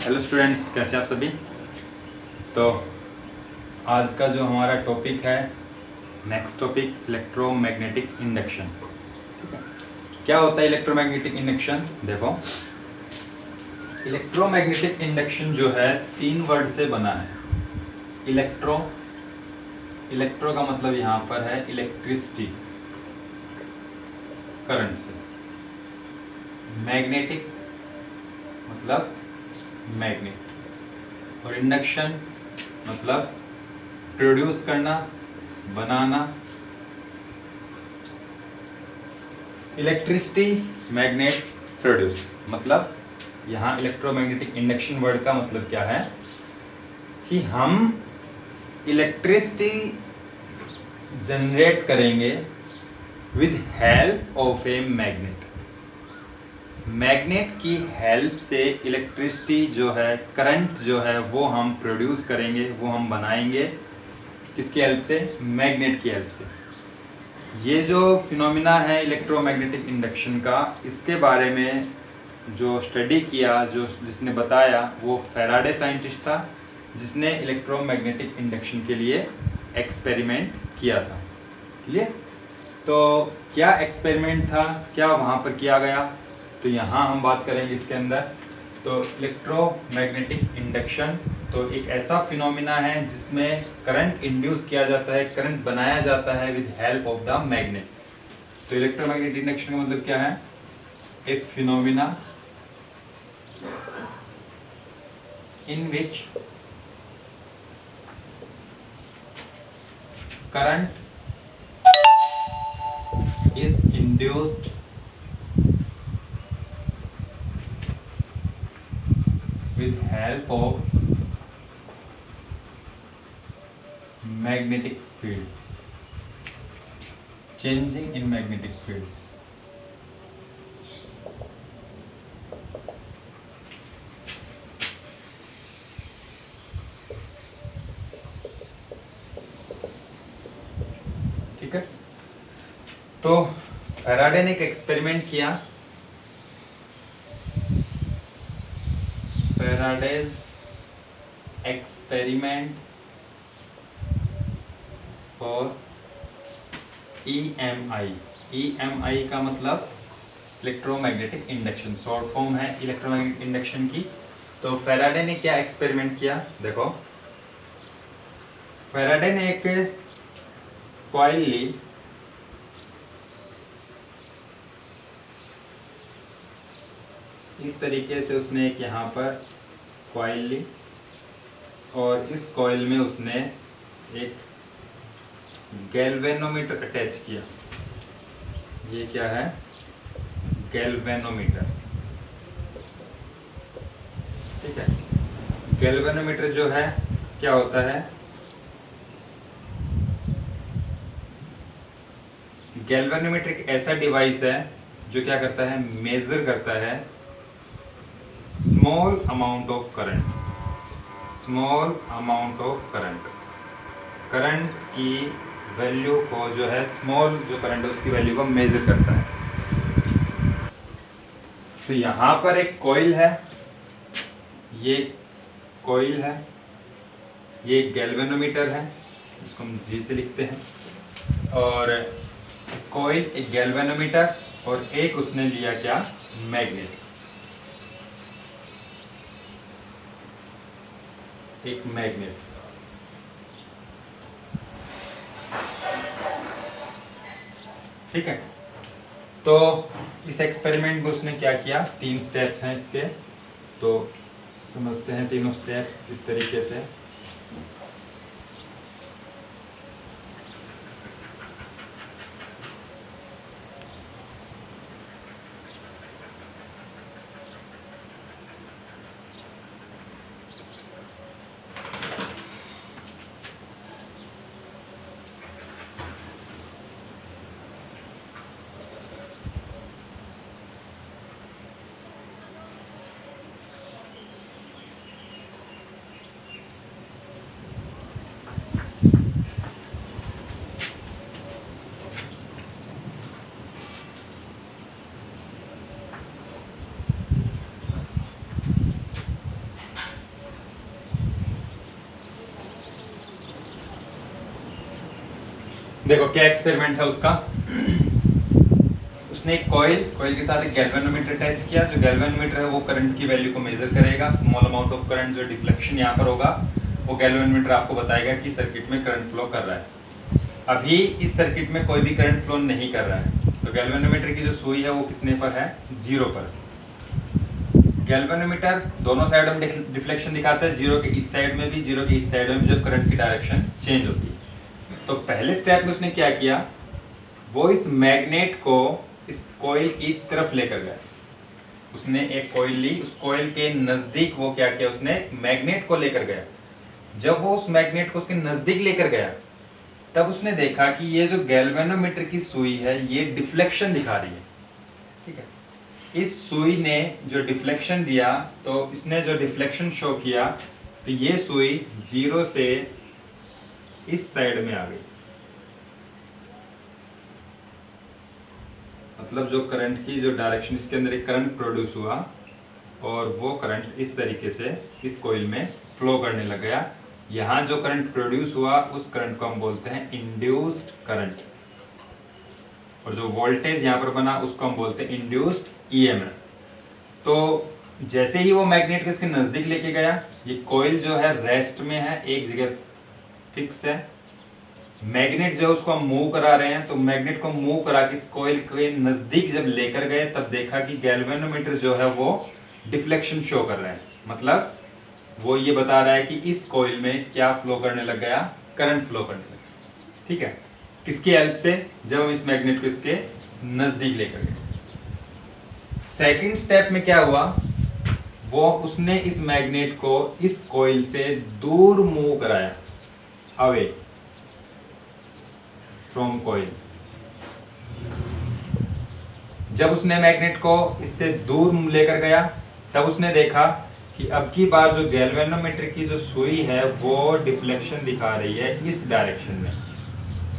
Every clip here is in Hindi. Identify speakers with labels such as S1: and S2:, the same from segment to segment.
S1: हेलो स्टूडेंट्स, कैसे आप सभी। तो आज का जो हमारा टॉपिक है, नेक्स्ट टॉपिक इलेक्ट्रोमैग्नेटिक इंडक्शन। ठीक है, क्या होता है इलेक्ट्रोमैग्नेटिक इंडक्शन? देखो, इलेक्ट्रोमैग्नेटिक इंडक्शन जो है 3 वर्ड से बना है। इलेक्ट्रो का मतलब यहाँ पर है इलेक्ट्रिसिटी, करंट से। मैग्नेटिक मतलब मैग्नेट, और इंडक्शन मतलब प्रोड्यूस करना, बनाना। इलेक्ट्रिसिटी, मैग्नेट, प्रोड्यूस, मतलब यहाँ इलेक्ट्रोमैग्नेटिक इंडक्शन वर्ड का मतलब क्या है कि हम इलेक्ट्रिसिटी जनरेट करेंगे with help of a magnet. Magnet की हेल्प से इलेक्ट्रिसिटी जो है, करंट जो है, वो हम प्रोड्यूस करेंगे, वो हम बनाएंगे। किसकी हेल्प से? मैग्नेट की हेल्प से। ये जो फिनोमिना है इलेक्ट्रोमैग्नेटिक इंडक्शन का, इसके बारे में जो स्टडी किया, जिसने बताया, वो फैराडे साइंटिस्ट था, जिसने इलेक्ट्रोमैग्नेटिक इंडक्शन के लिए एक्सपेरिमेंट किया था। क्लियर? तो क्या एक्सपेरिमेंट था, क्या वहाँ पर किया गया, तो यहाँ हम बात करेंगे इसके अंदर। तो इलेक्ट्रोमैग्नेटिक इंडक्शन तो एक ऐसा फिनोमिना है जिसमें करंट इंड्यूस किया जाता है, करंट बनाया जाता है with help of the magnet. तो इलेक्ट्रोमैग्नेटिक इंडक्शन का मतलब क्या है? A phenomena in which current is induced with help of magnetic field, changing in magnetic field। ठीक है, तो फैराडे ने एक एक्सपेरिमेंट किया। Faraday's experiment for EMI। EMI का मतलब इलेक्ट्रोमैग्नेटिक इंडक्शन, शॉर्ट फॉर्म है इलेक्ट्रोमैग्नेटिक इंडक्शन की। तो फैराडे ने क्या एक्सपेरिमेंट किया? देखो, फैराडे ने एक कॉइल ली, इस तरीके से उसने एक यहाँ पर कॉइल ली, और इस कॉइल में उसने एक गैल्वेनोमीटर अटैच किया। ये क्या है? गैल्वेनोमीटर। ठीक है, गैल्वेनोमीटर जो है क्या होता है? गैल्वेनोमीटर एक ऐसा डिवाइस है जो क्या करता है? मेजर करता है small amount of current. Small amount of current, current की वैल्यू को जो है, स्मॉल जो करंट है उसकी वैल्यू को मेजर करता है। तो यहाँ पर एक कॉइल है, ये कॉइल है, ये गैल्वेनोमीटर है, जिसको हम G से लिखते हैं। और कॉइल, एक गैल्वेनोमीटर, और एक उसने लिया क्या? मैग्नेट। एक मैग्नेट। ठीक है, तो इस एक्सपेरिमेंट में उसने क्या किया? 3 स्टेप्स हैं इसके, तो समझते हैं तीनों स्टेप्स किस तरीके से। देखो क्या एक्सपेरिमेंट था उसका। उसने एक कॉइल के साथ एक गैल्वेनोमीटर अटैच किया। जो गैल्वेनोमीटर है वो करंट की वैल्यू को मेजर करेगा। स्मॉल अमाउंट ऑफ करंट जो डिफ्लेक्शन यहाँ पर होगा वो गैल्वेनोमीटर आपको बताएगा कि सर्किट में करंट फ्लो कर रहा है। अभी इस सर्किट में कोई भी करंट फ्लो नहीं कर रहा है, तो गैल्वेनोमीटर की जो सुई है वो कितने पर है? 0 पर। गैल्वेनोमीटर दोनों साइड में डिफ्लेक्शन दिखाता है, 0 के इस साइड में भी, 0 के इस साइड में भी, जब करंट की डायरेक्शन चेंज होती है। तो पहले स्टेप में उसने क्या किया, वो इस मैग्नेट को इस कॉइल की तरफ लेकर गया। उसने एक कॉइल ली, उस कॉइल के नजदीक वो क्या किया, उसने मैग्नेट को लेकर गया। जब वो उस मैग्नेट को उसके नजदीक लेकर गया तब उसने देखा कि ये जो गैल्वेनोमीटर की सुई है ये डिफ्लेक्शन दिखा रही है। ठीक है, इस सुई ने जो डिफ्लेक्शन दिया, तो इसने जो डिफ्लेक्शन शो किया, तो ये सुई 0 से इस साइड में आ गई। मतलब जो करंट की जो डायरेक्शन, इसके अंदर एक करंट प्रोड्यूस हुआ और वो करंट इस तरीके से इस कॉइल में फ्लो करने लग गया। यहाँ जो करंट प्रोड्यूस हुआ उस करंट को हम बोलते हैं इंड्यूस्ड करंट, और जो वोल्टेज यहाँ पर बना उसको हम बोलते हैं इंड्यूस्ड ईएमएफ। तो जैसे ही वो मैग्नेट को इसके नजदीक लेके गया, ये कॉइल जो है रेस्ट में है, एक जगह फिक्स है। मैग्नेट जो है उसको हम मूव करा रहे हैं, तो मैग्नेट को मूव करा के इस कॉइल के नजदीक जब लेकर गए तब देखा कि गैल्वेनोमीटर जो है वो डिफ्लेक्शन शो कर रहा है। मतलब वो ये बता रहा है कि इस कॉइल में क्या फ्लो करने लग गया, करंट फ्लो करने लग गया। ठीक है, किसकी हेल्प से? जब हम इस मैग्नेट को इसके नजदीक लेकर गए। सेकंड स्टेप में क्या हुआ, वो उसने इस मैग्नेट को इस कॉइल से दूर मूव कराया, अवे फ्रॉम कॉइल। जब उसने मैग्नेट को इससे दूर लेकर गया तब उसने देखा कि अब की बार जो गैल्वेनोमीटर की जो सुई है वो डिफ्लेक्शन दिखा रही है इस डायरेक्शन में।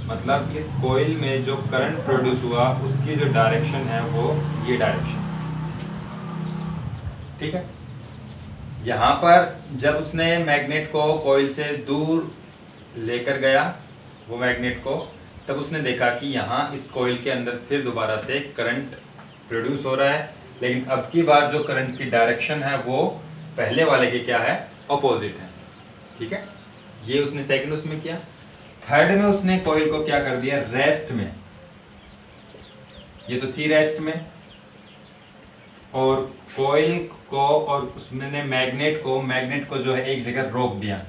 S1: मतलब इस कॉइल में जो करंट प्रोड्यूस हुआ उसकी जो डायरेक्शन है वो ये डायरेक्शन। ठीक है, यहाँ पर जब उसने मैग्नेट को कॉइल से दूर लेकर गया वो मैग्नेट को, तब उसने देखा कि यहाँ इस कॉइल के अंदर फिर दोबारा से करंट प्रोड्यूस हो रहा है, लेकिन अब की बार जो करंट की डायरेक्शन है वो पहले वाले के क्या है, अपोजिट है। ठीक है, ये उसने सेकंड उसमें किया। थर्ड में उसने कॉइल को क्या कर दिया, रेस्ट में। ये तो थी रेस्ट में, और कॉइल को और उसने मैग्नेट को जो है एक जगह रोक दिया।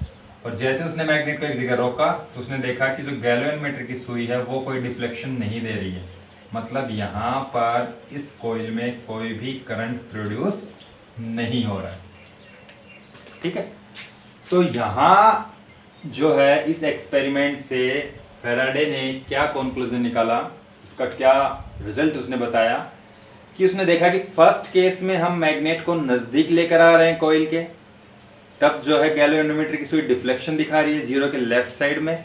S1: और जैसे उसने मैग्नेट को एक जगह रोका तो उसने देखा कि जो गैल्वेनोमीटर की सुई है वो कोई डिफ्लेक्शन नहीं दे रही है। मतलब यहाँ पर इस कॉइल में कोई भी करंट प्रोड्यूस नहीं हो रहा है। ठीक है, तो यहाँ जो है इस एक्सपेरिमेंट से फैराडे ने क्या कंक्लूजन निकाला, इसका क्या रिजल्ट उसने बताया कि उसने देखा कि फर्स्ट केस में हम मैग्नेट को नज़दीक लेकर आ रहे हैं कॉइल के, तब जो है गैल्वेनोमीटर की सुई डिफ्लेक्शन दिखा रही है 0 के लेफ्ट साइड में।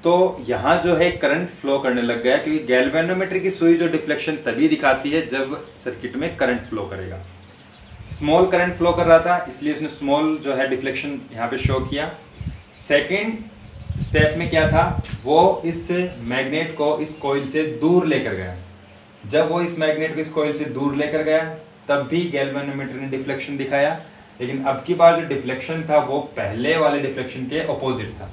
S1: तो यहाँ जो है करंट फ्लो करने लग गया, क्योंकि गैल्वेनोमीटर की सुई जो डिफ्लेक्शन तभी दिखाती है जब सर्किट में करंट फ्लो करेगा। स्मॉल करंट फ्लो कर रहा था इसलिए उसने स्मॉल जो है डिफ्लेक्शन यहाँ पे शो किया। सेकंड स्टेप में क्या था, वो इस मैग्नेट को इस कॉइल से दूर लेकर गया। जब वो इस मैग्नेट को इस कॉइल से दूर लेकर गया तब भी गैल्वेनोमीटर ने डिफ्लेक्शन दिखाया, लेकिन अब की बार जो डिफ्लेक्शन था वो पहले वाले डिफ्लेक्शन के अपोजिट था।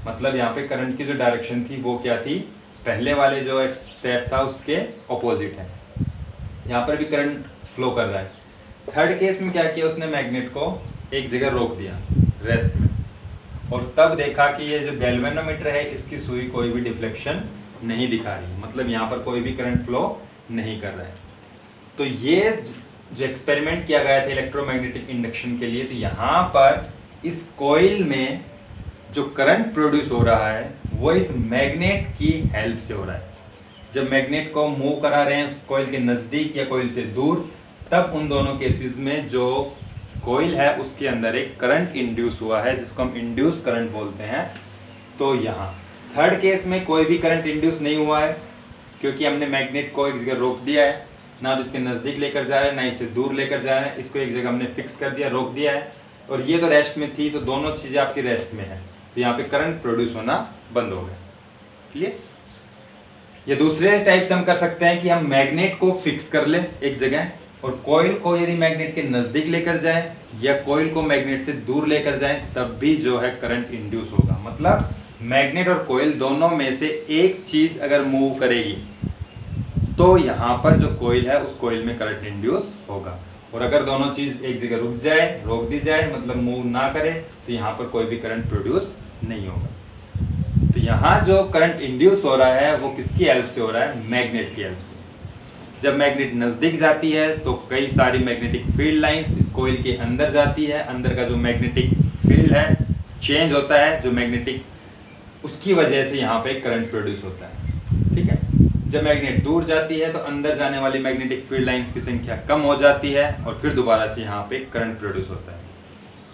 S1: मतलब यहाँ पे करंट की जो डायरेक्शन थी वो क्या थी, पहले वाले जो एक स्टेप था उसके अपोजिट है। यहाँ पर भी करंट फ्लो कर रहा है। थर्ड केस में क्या किया, उसने मैग्नेट को एक जगह रोक दिया रेस्ट में, और तब देखा कि ये जो गैल्वेनोमीटर है इसकी सुई कोई भी डिफ्लेक्शन नहीं दिखा रही। मतलब यहाँ पर कोई भी करंट फ्लो नहीं कर रहा है। तो ये जो एक्सपेरिमेंट किया गया था इलेक्ट्रोमैग्नेटिक इंडक्शन के लिए, तो यहाँ पर इस कॉइल में जो करंट प्रोड्यूस हो रहा है वो इस मैग्नेट की हेल्प से हो रहा है। जब मैग्नेट को मूव करा रहे हैं कॉइल के नज़दीक या कॉइल से दूर, तब उन दोनों केसेस में जो कॉइल है उसके अंदर एक करंट इंड्यूस हुआ है जिसको हम इंड्यूस करंट बोलते हैं। तो यहाँ थर्ड केस में कोई भी करंट इंड्यूस नहीं हुआ है, क्योंकि हमने मैग्नेट को एक जगह रोक दिया है, ना तो इसके नज़दीक लेकर जा रहे हैं ना इसे दूर लेकर जा रहे हैं, इसको एक जगह हमने फिक्स कर दिया, रोक दिया है। और ये तो रेस्ट में थी, तो दोनों चीज़ें आपकी रेस्ट में है, तो यहाँ पे करंट प्रोड्यूस होना बंद हो गया। क्लियर? या दूसरे टाइप से हम कर सकते हैं कि हम मैग्नेट को फिक्स कर ले एक जगह, और कॉइल को यदि मैग्नेट के नज़दीक लेकर जाए या कॉइल को मैग्नेट से दूर लेकर जाए, तब भी जो है करंट इंड्यूस होगा। मतलब मैग्नेट और कॉइल दोनों में से एक चीज़ अगर मूव करेगी तो यहाँ पर जो कॉइल है उस कॉइल में करंट इंड्यूस होगा, और अगर दोनों चीज़ एक जगह रोक दी जाए, मतलब मूव ना करे, तो यहाँ पर कोई भी करंट प्रोड्यूस नहीं होगा। तो यहाँ जो करंट इंड्यूस हो रहा है वो किसकी हेल्प से हो रहा है? मैग्नेट की हेल्प से। जब मैग्नेट नज़दीक जाती है तो कई सारी मैग्नेटिक फील्ड लाइंस इस कॉइल के अंदर जाती है, अंदर का जो मैग्नेटिक फील्ड है चेंज होता है, जो मैग्नेटिक, उसकी वजह से यहाँ पे करंट प्रोड्यूस होता है। ठीक है, जब मैग्नेट दूर जाती है तो अंदर जाने वाली मैग्नेटिक फील्ड लाइंस की संख्या कम हो जाती है और फिर दोबारा से यहाँ पे करंट प्रोड्यूस होता है।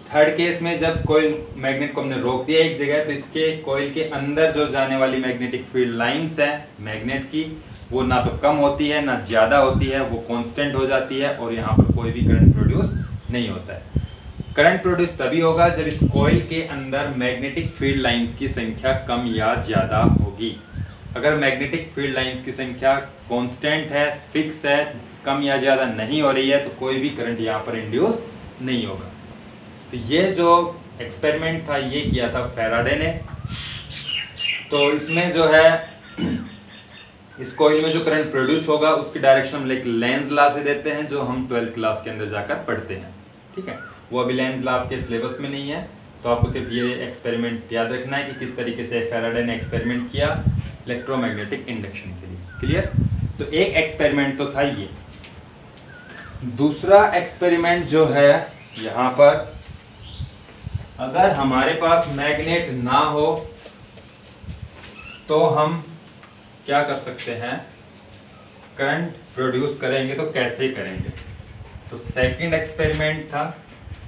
S1: थर्ड केस में जब कॉइल मैग्नेट को हमने रोक दिया एक जगह, तो इसके कॉइल के अंदर जो जाने वाली मैग्नेटिक फील्ड लाइंस है मैग्नेट की, वो ना तो कम होती है ना ज़्यादा होती है, वो कांस्टेंट हो जाती है और यहाँ पर कोई भी करंट प्रोड्यूस नहीं होता है। करंट प्रोड्यूस तभी होगा जब इस कॉइल के अंदर मैग्नेटिक फील्ड लाइंस की संख्या कम या ज़्यादा होगी। अगर मैग्नेटिक फील्ड लाइंस की संख्या कांस्टेंट है, फिक्स है, कम या ज़्यादा नहीं हो रही है, तो कोई भी करंट यहाँ पर इंड्यूस नहीं होगा। तो ये जो एक्सपेरिमेंट था ये किया था फैराडे ने। तो इसमें जो है इस कॉइल में जो करंट प्रोड्यूस होगा उसकी डायरेक्शन हम एक लेंज लॉ से देते हैं, जो हम 12th क्लास के अंदर जाकर पढ़ते हैं। ठीक है, वो अभी लेंज लॉ आपके सिलेबस में नहीं है, तो आपको सिर्फ ये एक्सपेरिमेंट याद रखना है कि किस तरीके से फैराडे ने एक्सपेरिमेंट किया इलेक्ट्रोमैग्नेटिक इंडक्शन के लिए। क्लियर? तो एक एक्सपेरिमेंट तो था ये। दूसरा एक्सपेरिमेंट जो है यहाँ पर, अगर हमारे पास मैग्नेट ना हो तो हम क्या कर सकते हैं? करंट प्रोड्यूस करेंगे तो कैसे करेंगे? तो सेकंड एक्सपेरिमेंट था,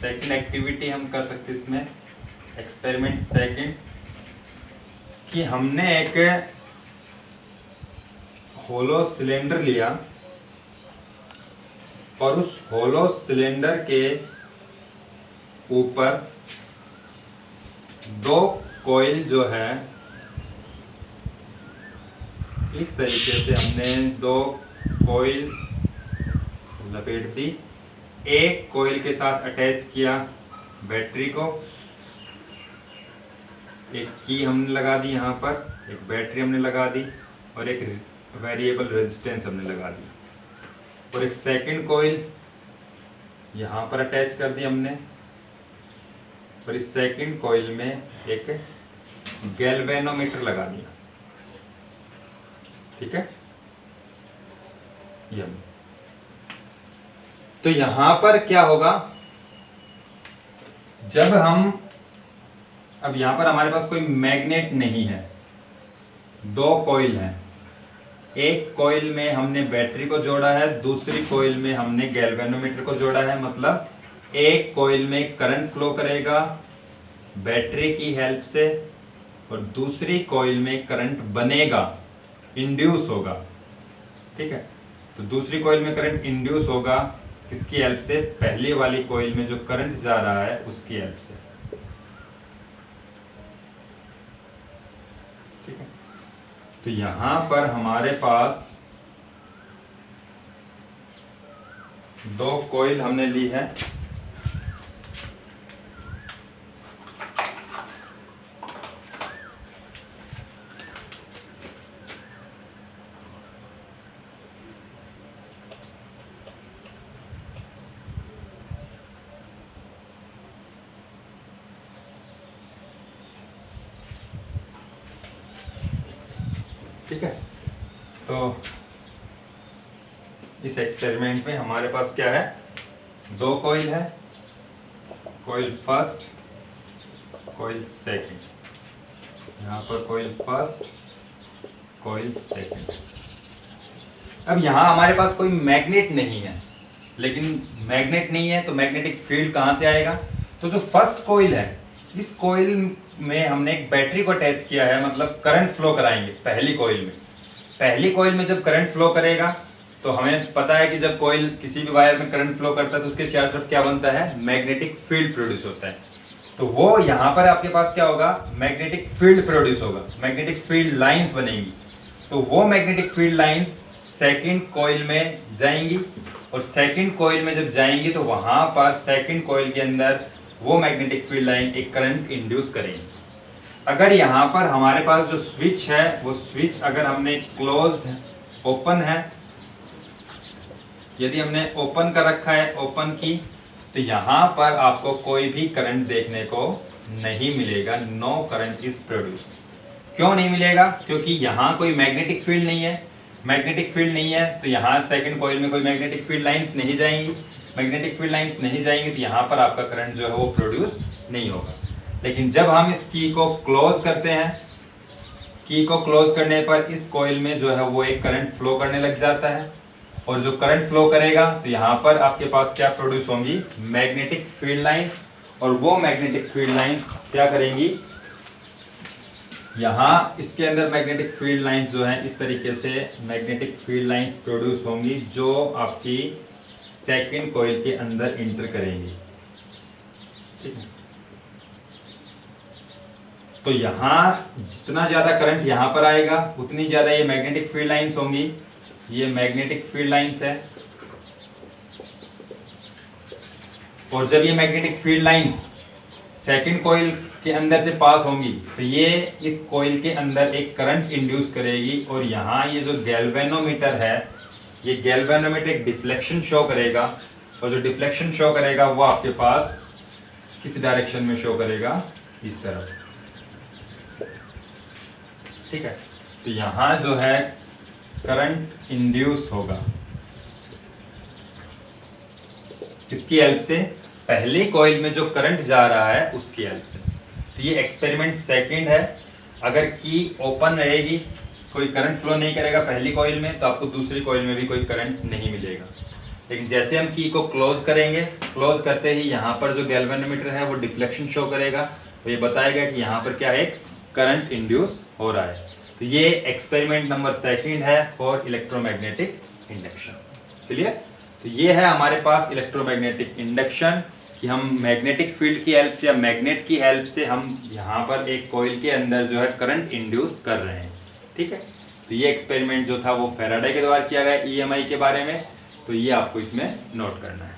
S1: सेकंड एक्टिविटी हम कर सकते इसमें, एक्सपेरिमेंट सेकंड, कि हमने एक होलो सिलेंडर लिया और उस होलो सिलेंडर के ऊपर दो कॉइल जो है इस तरीके से हमने दो कॉइल लपेट दी। एक कॉइल के साथ अटैच किया बैटरी को, एक की हमने लगा दी यहाँ पर, एक बैटरी हमने लगा दी और एक वेरिएबल रेजिस्टेंस हमने लगा दी, और एक सेकंड कॉइल यहाँ पर अटैच कर दी हमने, और इस सेकंड कॉइल में एक गैल्वेनोमीटर लगा दिया। ठीक है, ये तो यहां पर क्या होगा? जब हम, अब यहां पर हमारे पास कोई मैग्नेट नहीं है, दो कॉइल हैं, एक कॉइल में हमने बैटरी को जोड़ा है, दूसरी कॉइल में हमने गैल्वेनोमीटर को जोड़ा है। मतलब एक कॉइल में करंट फ्लो करेगा बैटरी की हेल्प से और दूसरी कॉइल में करंट बनेगा, इंड्यूस होगा। ठीक है, तो दूसरी कॉइल में करंट इंड्यूस होगा किसकी हेल्प से? पहली वाली कॉइल में जो करंट जा रहा है उसकी हेल्प से। ठीक है, तो यहां पर हमारे पास दो कॉइल हमने ली है, ठीक है। तो इस एक्सपेरिमेंट में हमारे पास क्या है? दो कॉइल है, कॉइल फर्स्ट, कॉइल सेकंड, यहाँ पर कॉइल फर्स्ट, कॉइल सेकंड। अब यहाँ हमारे पास कोई मैग्नेट नहीं है, लेकिन मैग्नेट नहीं है तो मैग्नेटिक फील्ड कहाँ से आएगा? तो जो फर्स्ट कॉइल है, इस कॉइल में हमने एक बैटरी को अटैच किया है, मतलब करंट फ्लो कराएंगे पहली कॉइल में। पहली कॉइल में जब करंट फ्लो करेगा तो हमें पता है कि जब कॉइल किसी भी वायर में करंट फ्लो करता है तो उसके चारों तरफ क्या बनता है? मैग्नेटिक फील्ड प्रोड्यूस होता है। तो वो यहाँ पर आपके पास क्या होगा? मैग्नेटिक फील्ड प्रोड्यूस होगा, मैग्नेटिक फील्ड लाइंस बनेंगी। तो वो magnetic field lines second coil में जाएंगी, और सेकंड कॉइल में जब जाएंगी तो वहां पर सेकंड कॉइल के अंदर वो मैग्नेटिक फील्ड लाइन एक करंट इंड्यूस करेंगी। अगर यहाँ पर हमारे पास जो स्विच है वो स्विच अगर हमने क्लोज ओपन है, यदि हमने ओपन कर रखा है, ओपन की, तो यहाँ पर आपको कोई भी करंट देखने को नहीं मिलेगा। No current is produced. क्यों नहीं मिलेगा? क्योंकि यहाँ कोई मैग्नेटिक फील्ड नहीं है। मैग्नेटिक फील्ड नहीं है तो यहाँ सेकंड कॉइल में कोई मैग्नेटिक फील्ड लाइंस नहीं जाएंगी। मैग्नेटिक फील्ड लाइंस नहीं जाएंगी तो यहाँ पर आपका करंट जो है वो प्रोड्यूस नहीं होगा। लेकिन जब हम इस की को क्लोज करते हैं, की को क्लोज करने पर इस कॉइल में जो है वो एक करंट फ्लो करने लग जाता है, और जो करंट फ्लो करेगा तो यहाँ पर आपके पास क्या प्रोड्यूस होंगी? Magnetic field line. और वो मैग्नेटिक फील्ड लाइन क्या करेंगी? यहाँ इसके अंदर मैग्नेटिक फील्ड लाइंस जो हैं इस तरीके से मैग्नेटिक फील्ड लाइंस प्रोड्यूस होंगी जो आपकी सेकंड कॉइल के अंदर इंटर करेंगी। ठीक है, तो यहाँ जितना ज़्यादा करंट यहाँ पर आएगा उतनी ज़्यादा ये मैग्नेटिक फील्ड लाइंस होंगी। ये मैग्नेटिक फील्ड लाइंस है, और जब ये magnetic field lines second coil के अंदर से पास होंगी तो ये इस कॉइल के अंदर एक करंट इंड्यूस करेगी, और यहाँ ये जो गैल्वेनोमीटर है, ये गैल्वेनोमीटर एक डिफ्लेक्शन शो करेगा, और जो डिफ्लेक्शन शो करेगा वो आपके पास किस डायरेक्शन में शो करेगा? इस तरफ। ठीक है, तो यहाँ जो है करंट इंड्यूस होगा किसकी हेल्प से? पहले कॉइल में जो करंट जा रहा है उसकी हेल्प से। तो ये एक्सपेरिमेंट सेकंड है। अगर की ओपन रहेगी, कोई करंट फ्लो नहीं करेगा पहली कॉइल में, तो आपको दूसरी कॉइल में भी कोई करंट नहीं मिलेगा। लेकिन जैसे हम की को क्लोज करेंगे, क्लोज करते ही यहाँ पर जो गैल्वेनोमीटर है वो डिफ्लेक्शन शो करेगा, तो ये बताएगा कि यहाँ पर क्या है? करंट इंड्यूस हो रहा है। तो ये एक्सपेरिमेंट नंबर सेकंड है फॉर इलेक्ट्रोमैग्नेटिक इंडक्शन। क्लियर? तो ये है हमारे पास इलेक्ट्रोमैग्नेटिक इंडक्शन कि हम मैग्नेटिक फील्ड की हेल्प से या मैग्नेट की हेल्प से हम यहाँ पर एक कॉइल के अंदर जो है करंट इंड्यूस कर रहे हैं। ठीक है, तो ये एक्सपेरिमेंट जो था वो फैराडे के द्वारा किया गया EMI के बारे में, तो ये आपको इसमें नोट करना है।